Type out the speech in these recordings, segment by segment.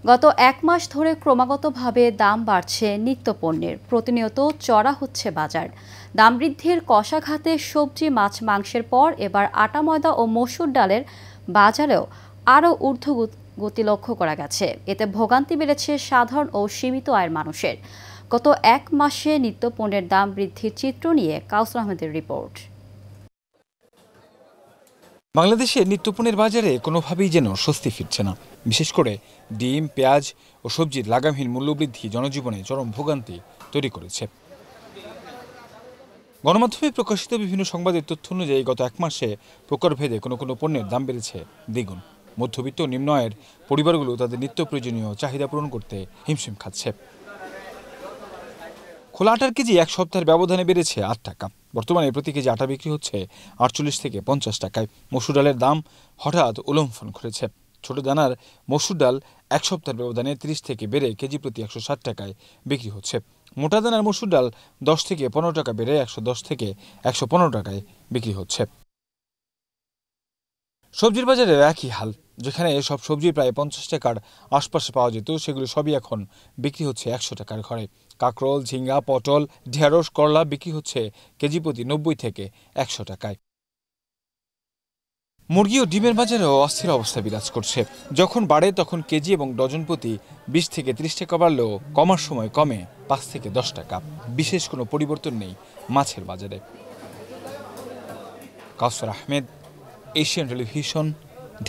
গত এক মাস ধরে ক্রমাগতভাবে দাম বাড়ছে নিত্যপণ্যের, প্রতিনিয়ত চড়া হচ্ছে বাজার। দাম বৃদ্ধির কষাঘাতে সবজি, মাছ, মাংসের পর এবার আটা, ময়দা ও মসুর ডালের বাজারেও আরও ঊর্ধ্বগতি লক্ষ্য করা গেছে। এতে ভোগান্তি বেড়েছে সাধারণ ও সীমিত আয়ের মানুষের। গত এক মাসে নিত্যপণ্যের দাম বৃদ্ধির চিত্র নিয়ে কাউসার আহমেদের রিপোর্ট। বাংলাদেশে নিত্যপণ্যের বাজারে কোনোভাবেই যেন স্বস্তি ফিরছে না। বিশেষ করে ডিম, পেঁয়াজ ও সবজির লাগামহীন মূল্যবৃদ্ধি জনজীবনে চরম ভোগান্তি তৈরি করেছে। গণমাধ্যমে প্রকাশিত বিভিন্ন সংবাদের তথ্য অনুযায়ী গত এক মাসে প্রকারভেদে কোনো কোনো পণ্যের দাম বেড়েছে দ্বিগুণ। মধ্যবিত্ত ও নিম্ন আয়ের পরিবারগুলো তাদের নিত্য প্রয়োজনীয় চাহিদা পূরণ করতে হিমশিম খাচ্ছে। খোলা আটার কেজি এক সপ্তাহের ব্যবধানে বেড়েছে ৮ টাকা। বর্তমানে প্রতি কেজি আটা বিক্রি হচ্ছে ৪৮ থেকে ৫০ টাকায়। মসুর ডালের দাম হঠাৎ উলম্ফন করেছে। ছোট দানার মসুর ডাল এক সপ্তাহের ব্যবধানে ৩০ থেকে বেড়ে কেজি প্রতি ১৬০ টাকায় বিক্রি হচ্ছে। মোটা দানার মসুর ডাল ১০ থেকে ১৫ টাকা বেড়ে ১১০ থেকে ১১৫ টাকায় বিক্রি হচ্ছে। সবজির বাজারে একই হাল। যেখানে সব সবজি প্রায় ৫০ টাকার আশপাশে পাওয়া যেত, সেগুলো সবই এখন বিক্রি হচ্ছে ১০০ টাকার ঘরে। কাঁকরোল, ঝিঙ্গা, পটল, ঢেঁড়স, করলা বিক্রি হচ্ছে কেজি প্রতি ৯০ থেকে ১০০ টাকায়। মুরগি ও ডিমের বাজারেও অস্থির অবস্থা বিরাজ করছে। যখন বাড়ে তখন কেজি এবং ডজন প্রতি ২০ থেকে ৩০ টাকা বাড়লেও কমার সময় কমে ৫ থেকে ১০ টাকা। বিশেষ কোনো পরিবর্তন নেই মাছের বাজারে। কাউসার আহমেদ, এশিয়ান টেলিভিশন,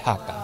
ঢাকা।